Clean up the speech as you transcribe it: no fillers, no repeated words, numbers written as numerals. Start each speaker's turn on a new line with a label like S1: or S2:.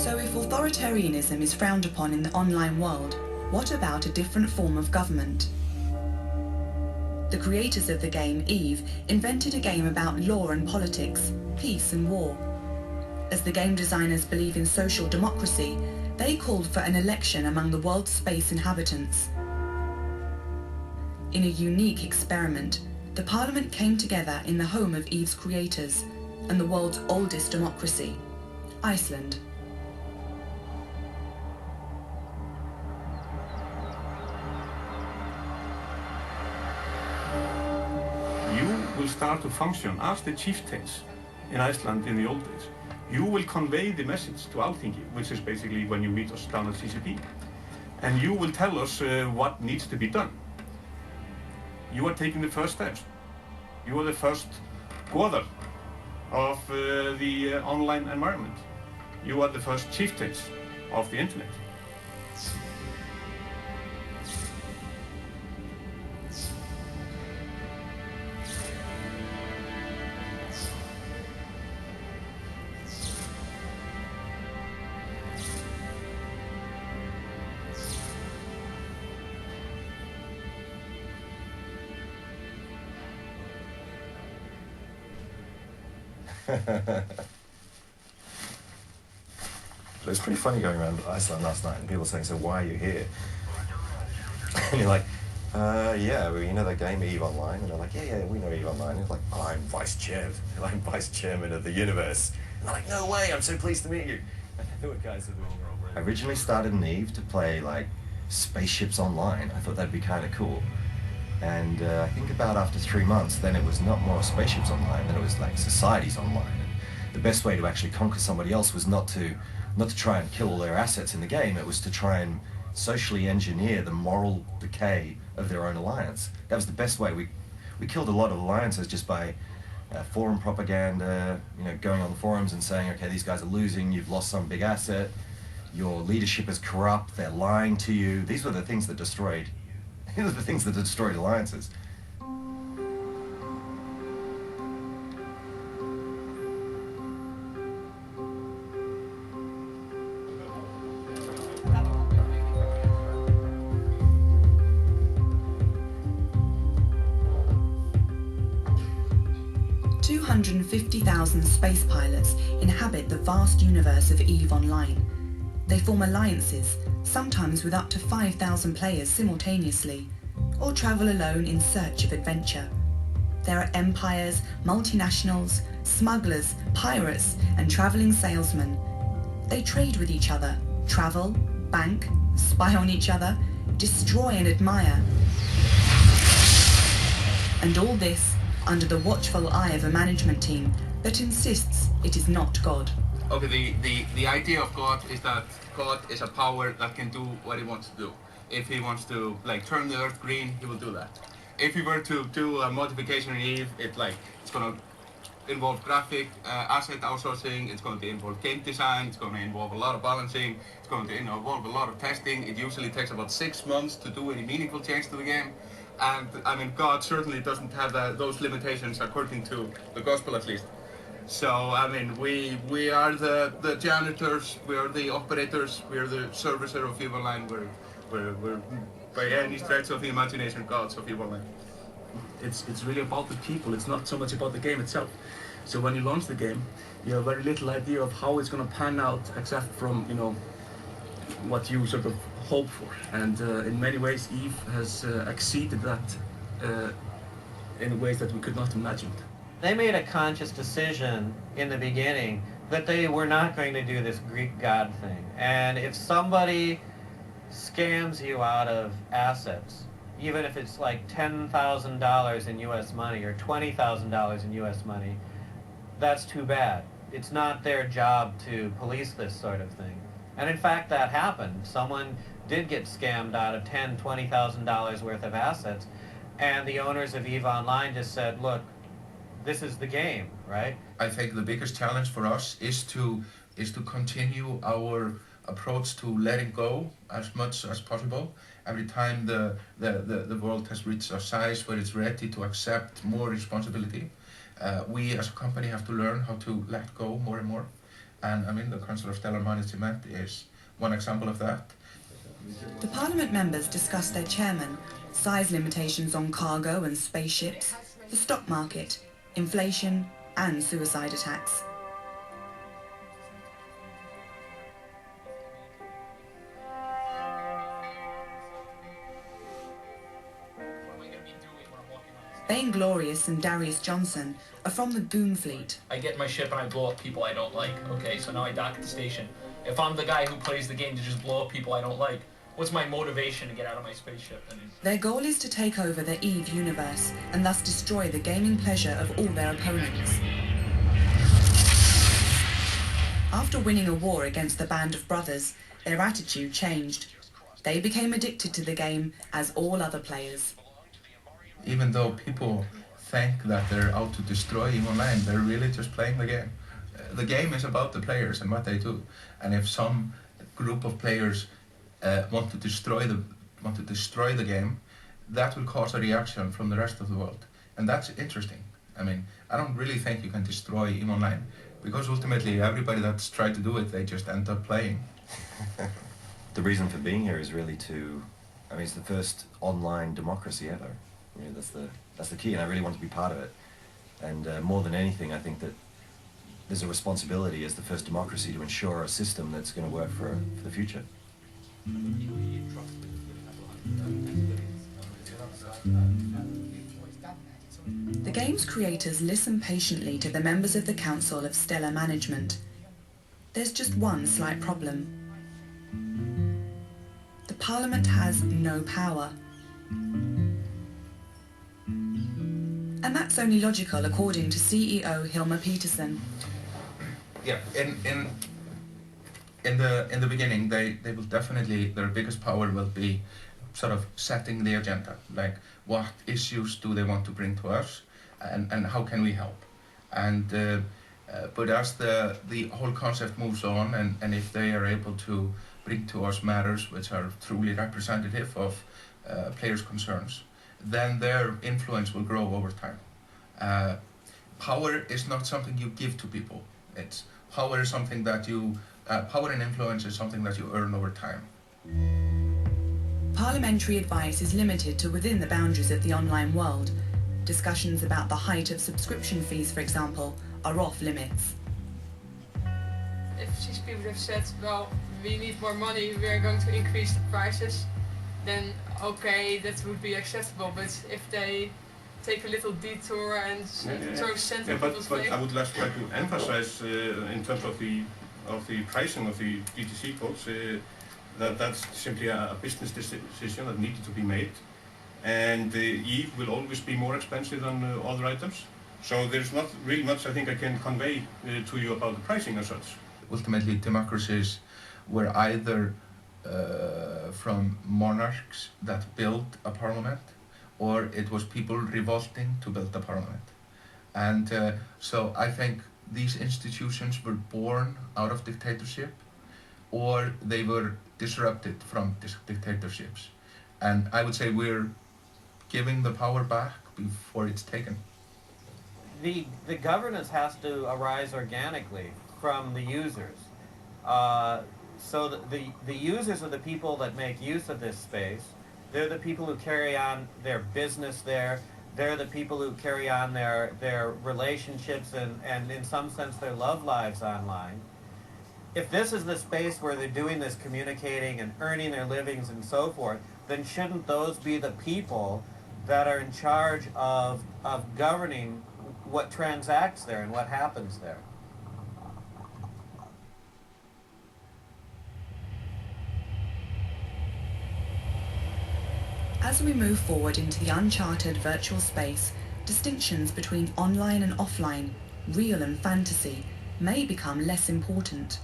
S1: So if authoritarianism is frowned upon in the online world, what about a different form of government? The creators of the game, EVE, invented a game about law and politics, peace and war. As the game designers believe in social democracy, they called for an election among the world's space inhabitants. In a unique experiment, the Parliament came together in the home of EVE's creators and the world's oldest democracy, Iceland.
S2: You will start to function as the chieftains in Iceland in the old days. You will convey the message to Alþingi, which is basically when you meet us down at CCP. And you will tell us what needs to be done. You are taking the first steps. You are the first goðar of the online environment. You are the first chieftains of the internet.
S3: It was pretty funny going around Iceland last night and people saying, so why are you here? And you're like, yeah, well, you know that game EVE Online? And they're like, yeah, we know EVE Online. And it's like, oh, I'm vice chair. I'm vice chairman of the universe. And they're like, no way, I'm so pleased to meet you. I originally started in EVE to play like spaceships online. I thought that'd be kind of cool. And I think about after 3 months, then it was not more spaceships online, then it was like societies online. And the best way to actually conquer somebody else was not to try and kill all their assets in the game, it was to try and socially engineer the moral decay of their own alliance. That was the best way. We killed a lot of alliances just by forum propaganda, you know, going on the forums and saying, okay, these guys are losing, you've lost some big asset, your leadership is corrupt, they're lying to you. These were the things that destroyed alliances.
S1: 250,000 space pilots inhabit the vast universe of EVE Online. They form alliances, sometimes with up to 5,000 players simultaneously, or travel alone in search of adventure. There are empires, multinationals, smugglers, pirates, and travelling salesmen. They trade with each other, travel, bank, spy on each other, destroy and admire. And all this under the watchful eye of a management team that insists it is not God.
S4: Okay, the idea of God is that God is a power that can do what he wants to do. If he wants to turn the earth green, he will do that. If he were to do a modification in EVE, it's going to involve graphic asset outsourcing, it's going to involve game design, it's going to involve a lot of balancing, it's going to involve a lot of testing. It usually takes about 6 months to do any meaningful change to the game. And I mean, God certainly doesn't have those limitations according to the gospel at least. So I mean, we are the janitors, we are the operators, we are the servicer of EVE Online. We're by any stretch of the imagination gods of EVE Online.
S5: It's really about the people. It's not so much about the game itself. So when you launch the game, you have very little idea of how it's going to pan out, except from what you sort of hope for. And in many ways, EVE has exceeded that in ways that we could not imagine.
S6: They made a conscious decision in the beginning that they were not going to do this Greek god thing. And if somebody scams you out of assets, even if it's like $10,000 in US money or $20,000 in US money, that's too bad. It's not their job to police this sort of thing. And in fact, that happened. Someone did get scammed out of $10,000, $20,000 worth of assets, and the owners of EVE Online just said, look, this is the game, right?
S4: I think the biggest challenge for us is to continue our approach to letting go as much as possible. Every time the world has reached a size where it's ready to accept more responsibility, we as a company have to learn how to let go more and more.
S7: And I mean, the Council of Stellar Management is one example of that.
S1: The Parliament members discussed their chairman, size limitations on cargo and spaceships, the stock market, inflation and suicide attacks. Vainglorious and Darius Johnson are from the Goon Fleet.
S8: I get my ship and I blow up people I don't like. Okay, so now I dock at the station. If I'm the guy who plays the game to just blow up people I don't like, what's my motivation to get out of my spaceship?
S1: Their goal is to take over the EVE universe and thus destroy the gaming pleasure of all their opponents. After winning a war against the Band of Brothers, their attitude changed. They became addicted to the game as all other players.
S7: Even though people think that they're out to destroy EVE Online, they're really just playing the game. The game is about the players and what they do. And if some group of players want to destroy the game, that will cause a reaction from the rest of the world. And that's interesting. I mean, I don't really think you can destroy EVE Online, because ultimately everybody that's tried to do it, they just end up playing.
S3: The reason for being here is really I mean, it's the first online democracy ever. You know, that's the key, and I really want to be part of it. And more than anything, I think that there's a responsibility as the first democracy to ensure a system that's going to work for the future.
S1: The game's creators listen patiently to the members of the Council of Stellar Management. There's just one slight problem. The Parliament has no power. And that's only logical according to CEO Hilmar Peterson.
S7: Yeah, in the beginning, they will definitely, their biggest power will be sort of setting the agenda, like what issues do they want to bring to us, and how can we help. And but as the whole concept moves on, and if they are able to bring to us matters which are truly representative of players' concerns, then their influence will grow over time. Power is not something you give to people. Power is something that power and influence is something that you earn over time.
S1: Parliamentary advice is limited to within the boundaries of the online world. Discussions about the height of subscription fees, for example, are off limits.
S9: If these people have said, well, we need more money, we are going to increase the prices, then okay, that would be acceptable. But if they take a little detour and throw cents in people's face.
S2: But I would like to emphasize in terms of the pricing of the DTC codes that's simply a business decision that needed to be made, and EVE will always be more expensive than other items. So there's not really much I think I can convey to you about the pricing as such.
S7: Ultimately, democracies were either from monarchs that built a parliament, or it was people revolting to build a parliament. And so I think these institutions were born out of dictatorship, or they were disrupted from dictatorships. And I would say we're giving the power back before it's taken.
S6: The governance has to arise organically from the users. So the users are the people that make use of this space. They're the people who carry on their business there. They're the people who carry on their relationships and in some sense their love lives online. If this is the space where they're doing this communicating and earning their livings and so forth, then shouldn't those be the people that are in charge of governing what transacts there and what happens there?
S1: As we move forward into the uncharted virtual space, distinctions between online and offline, real and fantasy, may become less important.